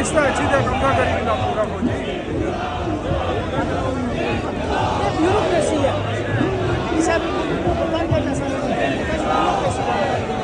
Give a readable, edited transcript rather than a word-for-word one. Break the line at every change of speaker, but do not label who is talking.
Esta chida कमरा करेगी ना पूरा फौजी
ब्यूरोक्रेसी है ये सब पता नहीं कैसा ब्यूरोक्रेसी है